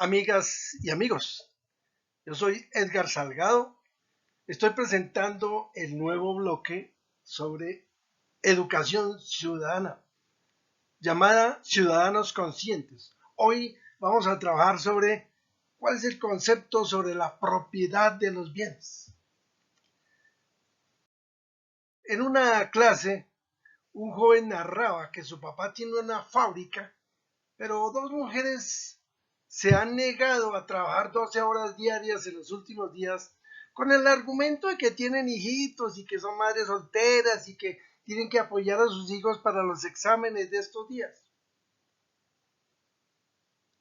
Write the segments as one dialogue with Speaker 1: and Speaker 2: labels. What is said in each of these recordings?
Speaker 1: Amigas y amigos, yo soy Edgar Salgado. Estoy presentando el nuevo bloque sobre educación ciudadana, llamada Ciudadanos Conscientes. Hoy vamos a trabajar sobre cuál es el concepto sobre la propiedad de los bienes. En una clase, un joven narraba que su papá tiene una fábrica, pero dos mujeres se han negado a trabajar 12 horas diarias en los últimos días con el argumento de que tienen hijitos y que son madres solteras y que tienen que apoyar a sus hijos para los exámenes de estos días.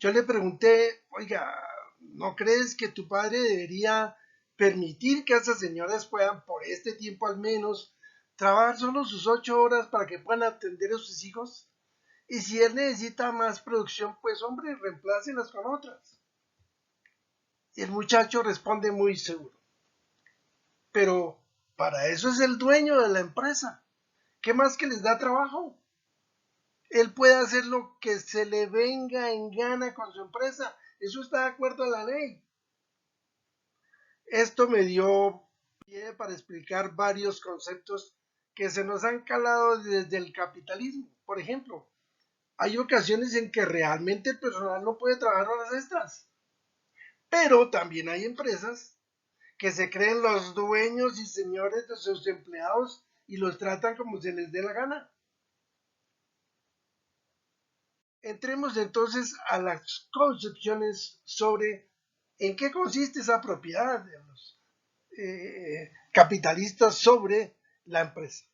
Speaker 1: Yo le pregunté, oiga, ¿no crees que tu padre debería permitir que esas señoras puedan, por este tiempo al menos, trabajar solo sus 8 horas para que puedan atender a sus hijos? Y si él necesita más producción, pues hombre, reemplácelas con otras. Y el muchacho responde muy seguro. Pero para eso es el dueño de la empresa. ¿Qué más que les da trabajo? Él puede hacer lo que se le venga en gana con su empresa. Eso está de acuerdo a la ley. Esto me dio pie para explicar varios conceptos que se nos han calado desde el capitalismo. Por ejemplo, hay ocasiones en que realmente el personal no puede trabajar horas extras. Pero también hay empresas que se creen los dueños y señores de sus empleados y los tratan como se les dé la gana. Entremos entonces a las concepciones sobre en qué consiste esa propiedad de los capitalistas sobre la empresa.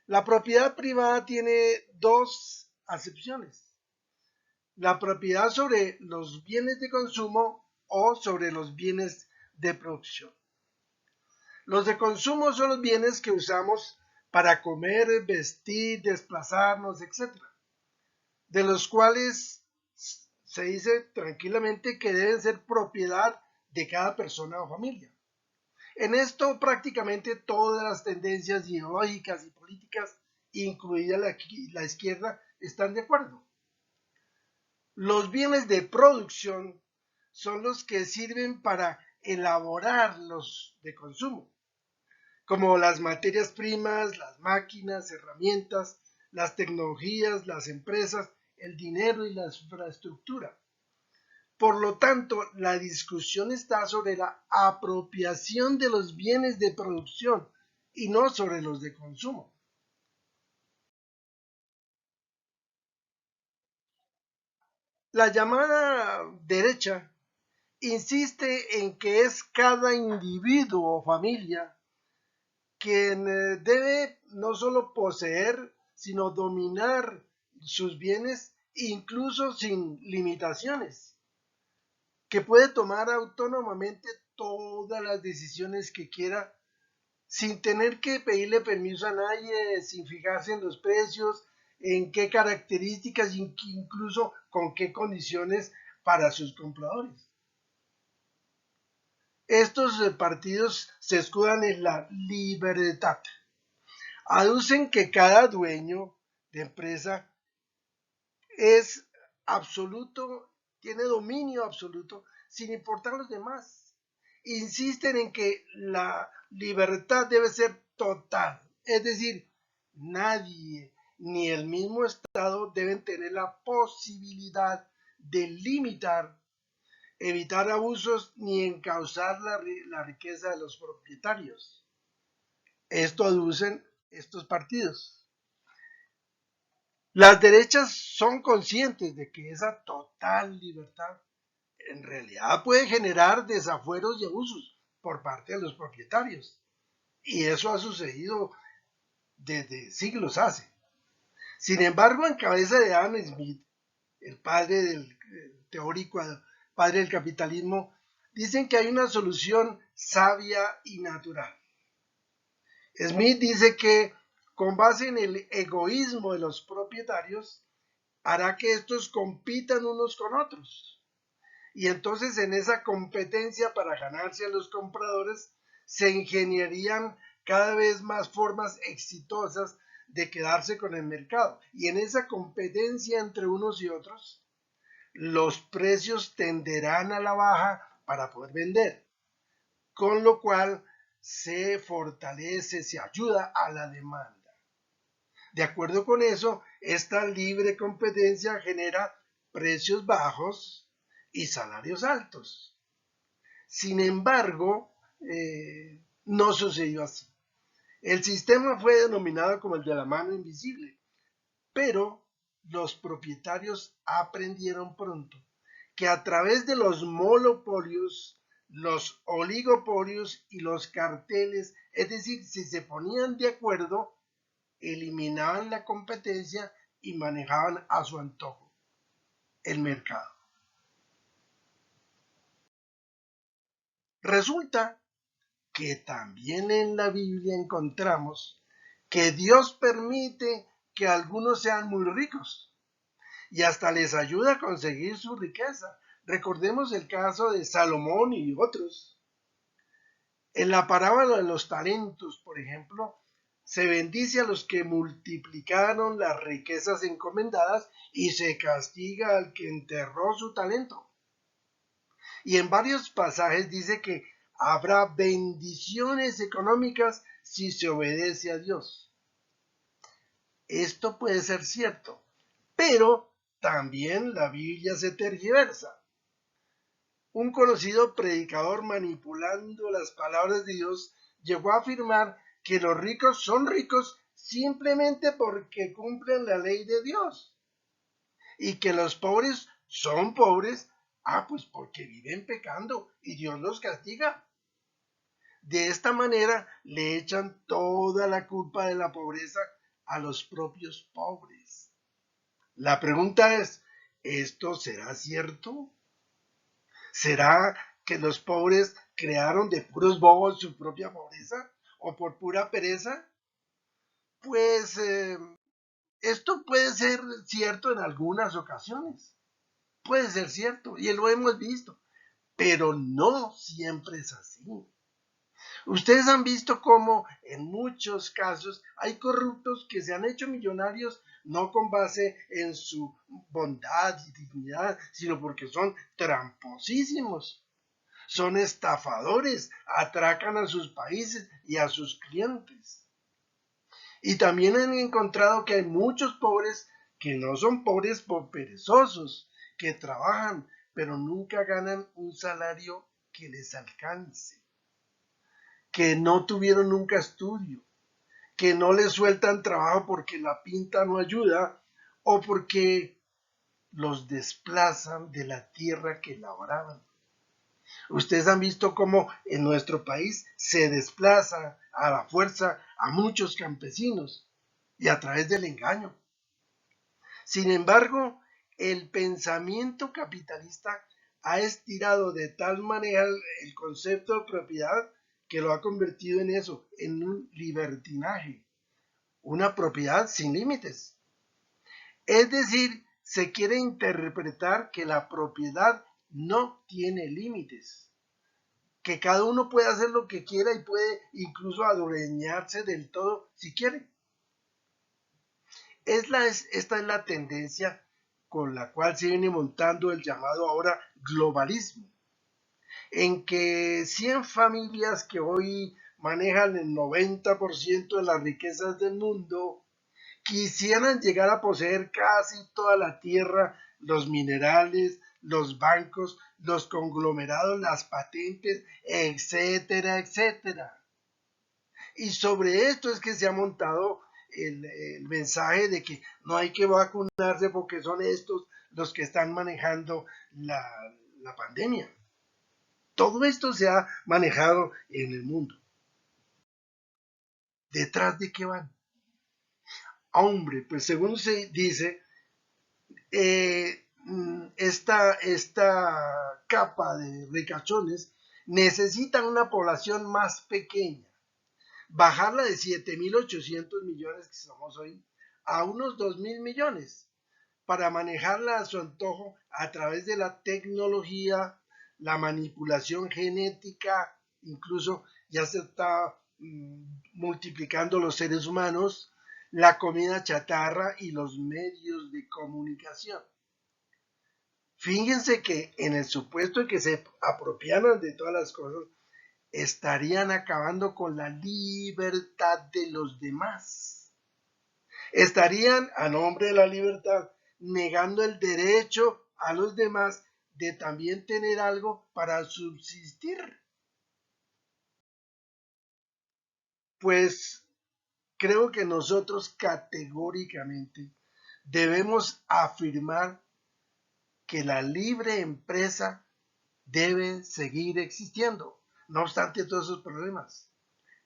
Speaker 1: La propiedad privada tiene dos acepciones: la propiedad sobre los bienes de consumo o sobre los bienes de producción. Los de consumo son los bienes que usamos para comer, vestir, desplazarnos, etc. De los cuales se dice tranquilamente que deben ser propiedad de cada persona o familia. En esto prácticamente todas las tendencias ideológicas y políticas, incluida la izquierda, están de acuerdo. Los bienes de producción son los que sirven para elaborar los de consumo, como las materias primas, las máquinas, herramientas, las tecnologías, las empresas, el dinero y la infraestructura. Por lo tanto, la discusión está sobre la apropiación de los bienes de producción y no sobre los de consumo. La llamada derecha insiste en que es cada individuo o familia quien debe no solo poseer, sino dominar sus bienes, incluso sin limitaciones, que puede tomar autónomamente todas las decisiones que quiera sin tener que pedirle permiso a nadie, sin fijarse en los precios, en qué características, incluso con qué condiciones para sus compradores. Estos partidos se escudan en la libertad. Aducen que cada dueño de empresa es absoluto, tiene dominio absoluto, sin importar los demás. Insisten en que la libertad debe ser total, es decir, nadie ni el mismo Estado deben tener la posibilidad de limitar, evitar abusos ni encauzar la riqueza de los propietarios. Esto aducen estos partidos. Las derechas son conscientes de que esa total libertad en realidad puede generar desafueros y abusos por parte de los propietarios. Y eso ha sucedido desde siglos hace. Sin embargo, en cabeza de Adam Smith, el padre del teórico, padre del capitalismo, dicen que hay una solución sabia y natural. Smith dice que con base en el egoísmo de los propietarios, hará que estos compitan unos con otros. Y entonces en esa competencia para ganarse a los compradores, se ingeniarían cada vez más formas exitosas de quedarse con el mercado. Y en esa competencia entre unos y otros, los precios tenderán a la baja para poder vender, con lo cual se fortalece, se ayuda a la demanda. De acuerdo con eso, esta libre competencia genera precios bajos y salarios altos. Sin embargo, no sucedió así. El sistema fue denominado como el de la mano invisible, pero los propietarios aprendieron pronto que a través de los monopolios, los oligopolios y los carteles, es decir, si se ponían de acuerdo, eliminaban la competencia y manejaban a su antojo el mercado. Resulta que también en la Biblia encontramos que Dios permite que algunos sean muy ricos y hasta les ayuda a conseguir su riqueza. Recordemos el caso de Salomón y otros. En la parábola de los talentos, por ejemplo, se bendice a los que multiplicaron las riquezas encomendadas y se castiga al que enterró su talento. Y en varios pasajes dice que habrá bendiciones económicas si se obedece a Dios. Esto puede ser cierto, pero también la Biblia se tergiversa. Un conocido predicador, manipulando las palabras de Dios, llegó a afirmar que los ricos son ricos simplemente porque cumplen la ley de Dios y que los pobres son pobres, pues porque viven pecando y Dios los castiga. De esta manera le echan toda la culpa de la pobreza a los propios pobres. La pregunta es, ¿esto será cierto? ¿Será que los pobres crearon de puros bobos su propia pobreza o por pura pereza? Pues esto puede ser cierto en algunas ocasiones, puede ser cierto y lo hemos visto, pero no siempre es así. Ustedes han visto cómo en muchos casos hay corruptos que se han hecho millonarios no con base en su bondad y dignidad, sino porque son tramposísimos. Son estafadores, atracan a sus países y a sus clientes. Y también han encontrado que hay muchos pobres que no son pobres por perezosos, que trabajan, pero nunca ganan un salario que les alcance, que no tuvieron nunca estudio, que no les sueltan trabajo porque la pinta no ayuda o porque los desplazan de la tierra que labraban. Ustedes han visto cómo en nuestro país se desplaza a la fuerza a muchos campesinos y a través del engaño. Sin embargo, el pensamiento capitalista ha estirado de tal manera el concepto de propiedad que lo ha convertido en eso, en un libertinaje, una propiedad sin límites. Es decir, se quiere interpretar que la propiedad no tiene límites, que cada uno puede hacer lo que quiera y puede incluso adueñarse del todo si quiere. Esta es la tendencia con la cual se viene montando el llamado ahora globalismo, en que 100 familias que hoy manejan el 90% de las riquezas del mundo quisieran llegar a poseer casi toda la tierra, los minerales, los bancos, los conglomerados, las patentes, etcétera, etcétera. Y sobre esto es que se ha montado el mensaje de que no hay que vacunarse porque son estos los que están manejando la pandemia. Todo esto se ha manejado en el mundo. ¿Detrás de qué van? Hombre, pues según se dice, esta capa de ricachones necesita una población más pequeña, bajarla de 7.800 millones que somos hoy a unos 2.000 millones para manejarla a su antojo a través de la tecnología, la manipulación genética, incluso ya se está multiplicando los seres humanos, la comida chatarra y los medios de comunicación. Fíjense que en el supuesto de que se apropiaran de todas las cosas, estarían acabando con la libertad de los demás. Estarían, a nombre de la libertad, negando el derecho a los demás de también tener algo para subsistir. Pues creo que nosotros categóricamente debemos afirmar que la libre empresa debe seguir existiendo, no obstante todos esos problemas.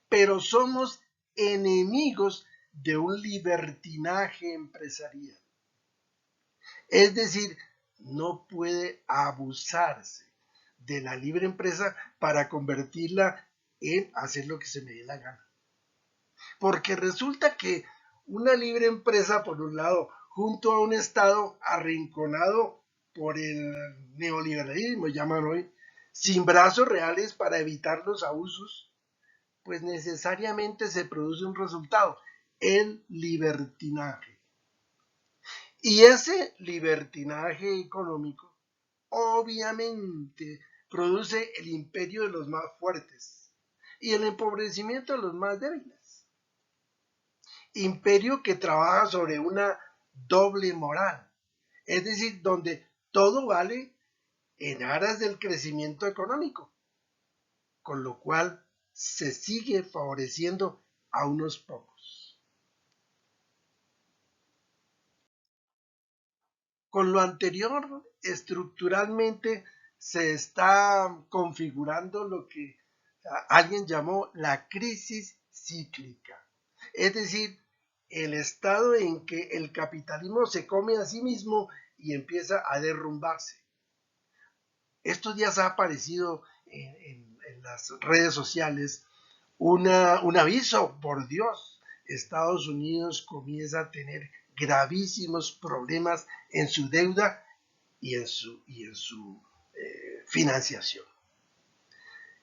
Speaker 1: Pero somos enemigos de un libertinaje empresarial. Es decir, no puede abusarse de la libre empresa para convertirla en hacer lo que se me dé la gana. Porque resulta que una libre empresa, por un lado, junto a un Estado arrinconado por el neoliberalismo, llaman hoy, sin brazos reales para evitar los abusos, pues necesariamente se produce un resultado, el libertinaje. Y ese libertinaje económico obviamente produce el imperio de los más fuertes y el empobrecimiento de los más débiles. Imperio que trabaja sobre una doble moral, es decir, donde todo vale en aras del crecimiento económico, con lo cual se sigue favoreciendo a unos pocos. Con lo anterior, estructuralmente se está configurando lo que alguien llamó la crisis cíclica, es decir, el estado en que el capitalismo se come a sí mismo y empieza a derrumbarse. Estos días ha aparecido en las redes sociales un aviso, por Dios, Estados Unidos comienza a tener gravísimos problemas en su deuda y en su financiación.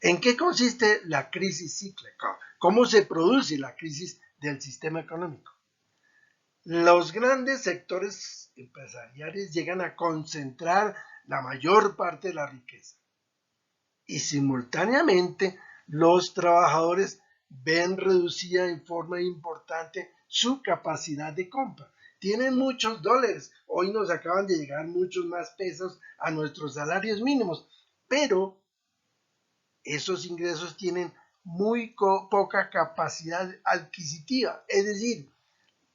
Speaker 1: ¿En qué consiste la crisis cíclica? ¿Cómo se produce la crisis del sistema económico? Los grandes sectores empresariales llegan a concentrar la mayor parte de la riqueza y simultáneamente los trabajadores ven reducida en forma importante su capacidad de compra. Tienen muchos dólares, hoy nos acaban de llegar muchos más pesos a nuestros salarios mínimos, pero esos ingresos tienen muy poca capacidad adquisitiva, es decir,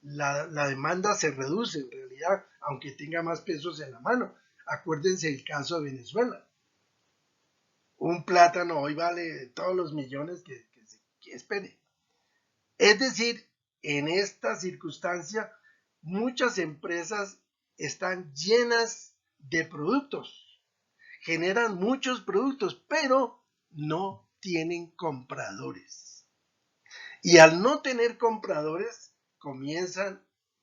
Speaker 1: la demanda se reduce en realidad, aunque tenga más pesos en la mano. Acuérdense el caso de Venezuela. Un plátano hoy vale todos los millones que espere. Es decir, en esta circunstancia, muchas empresas están llenas de productos, generan muchos productos, pero no tienen compradores. Y al no tener compradores, comienzan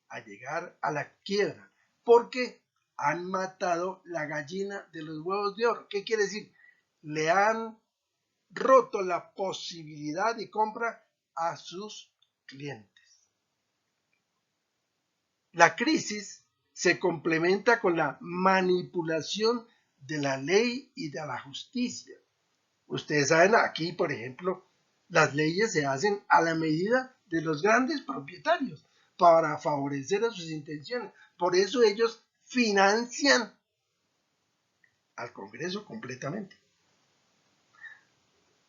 Speaker 1: a llegar a la quiebra, porque han matado la gallina de los huevos de oro. ¿Qué quiere decir? Le han roto la posibilidad de compra a sus clientes. La crisis se complementa con la manipulación de la ley y de la justicia. Ustedes saben, aquí, por ejemplo, las leyes se hacen a la medida de los grandes propietarios para favorecer a sus intenciones. Por eso ellos financian al Congreso completamente.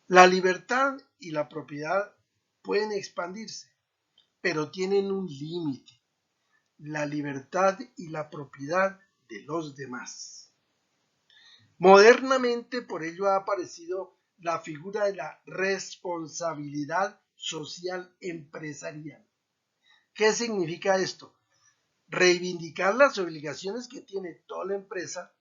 Speaker 1: La libertad y la propiedad pueden expandirse, pero tienen un límite: la libertad y la propiedad de los demás. Modernamente, por ello, ha aparecido la figura de la responsabilidad social empresarial. ¿Qué significa esto? Reivindicar las obligaciones que tiene toda la empresa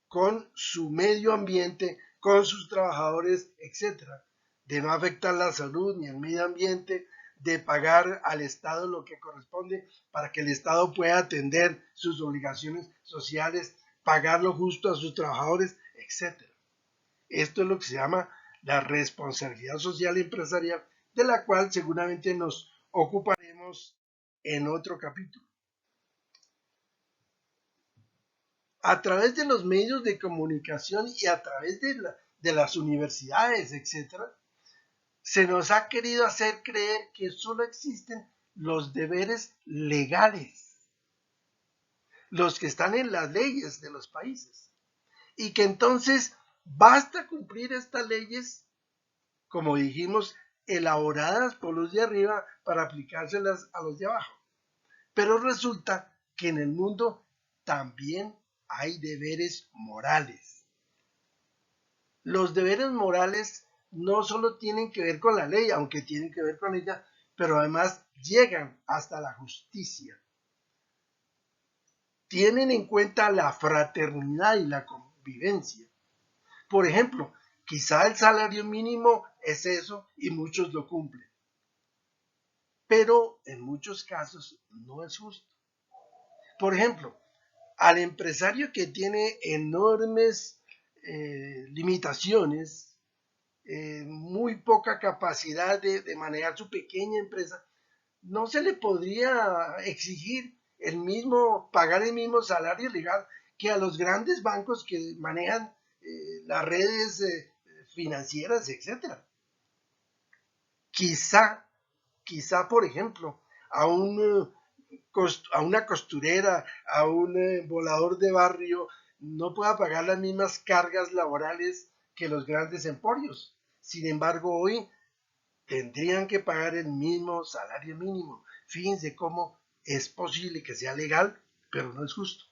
Speaker 1: con su medio ambiente, con sus trabajadores, etcétera, de no afectar la salud ni el medio ambiente, de pagar al Estado lo que corresponde para que el Estado pueda atender sus obligaciones sociales, pagar lo justo a sus trabajadores, etcétera. Esto es lo que se llama la responsabilidad social empresarial, de la cual seguramente nos ocuparemos en otro capítulo. a través de los medios de comunicación y a través de las universidades, etcétera, se nos ha querido hacer creer que solo existen los deberes legales, los que están en las leyes de los países, y que entonces basta cumplir estas leyes, como dijimos, elaboradas por los de arriba para aplicárselas a los de abajo. Pero resulta que en el mundo también hay deberes morales. Los deberes morales no solo tienen que ver con la ley, aunque tienen que ver con ella, pero además llegan hasta la justicia. Tienen en cuenta la fraternidad y la convivencia. Por ejemplo, quizá el salario mínimo es eso y muchos lo cumplen, pero en muchos casos no es justo. Por ejemplo, al empresario que tiene enormes limitaciones, muy poca capacidad de manejar su pequeña empresa, no se le podría exigir pagar el mismo salario legal que a los grandes bancos que manejan las redes financieras, etcétera. Quizá, por ejemplo, a una costurera, a un volador de barrio, no pueda pagar las mismas cargas laborales que los grandes emporios. Sin embargo, hoy tendrían que pagar el mismo salario mínimo. Fíjense cómo es posible que sea legal, pero no es justo.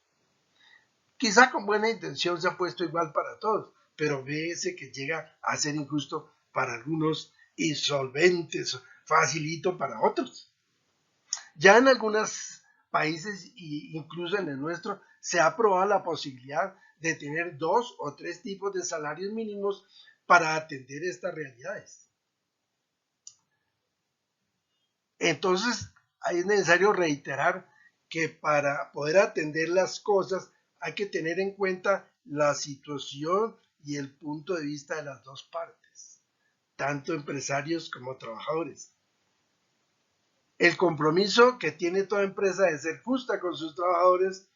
Speaker 1: Quizá con buena intención se ha puesto igual para todos, pero véese que llega a ser injusto para algunos y solventes, facilito para otros. Ya en algunos países, e incluso en el nuestro, se ha aprobado la posibilidad de tener 2 o 3 tipos de salarios mínimos para atender estas realidades. Entonces, es necesario reiterar que para poder atender las cosas hay que tener en cuenta la situación y el punto de vista de las dos partes, tanto empresarios como trabajadores. El compromiso que tiene toda empresa de ser justa con sus trabajadores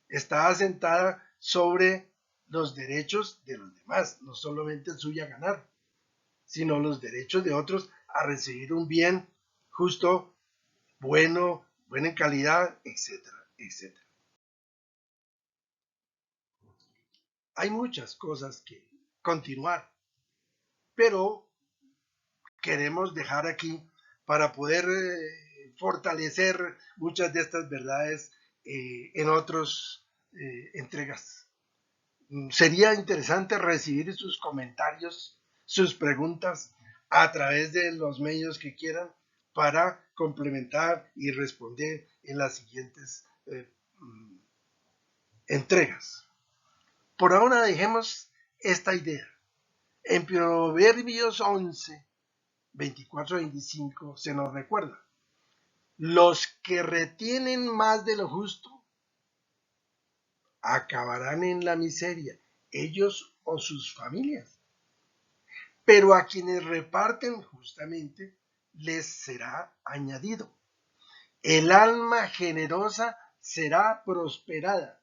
Speaker 1: está asentada sobre los derechos de los demás, no solamente el suyo a ganar, sino los derechos de otros a recibir un bien justo, bueno en calidad, etcétera, etcétera. Hay muchas cosas que continuar, pero queremos dejar aquí para poder fortalecer muchas de estas verdades en otras entregas. Sería interesante recibir sus comentarios, sus preguntas a través de los medios que quieran para complementar y responder en las siguientes entregas. Por ahora dejemos esta idea. En Proverbios 11, 24-25 se nos recuerda: los que retienen más de lo justo acabarán en la miseria, ellos o sus familias. Pero a quienes reparten justamente les será añadido. El alma generosa será prosperada.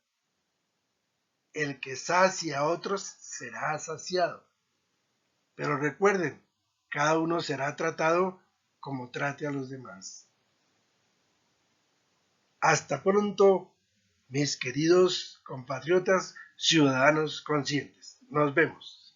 Speaker 1: El que sacia a otros será saciado. Pero recuerden, cada uno será tratado como trate a los demás. Hasta pronto, mis queridos compatriotas ciudadanos conscientes. Nos vemos.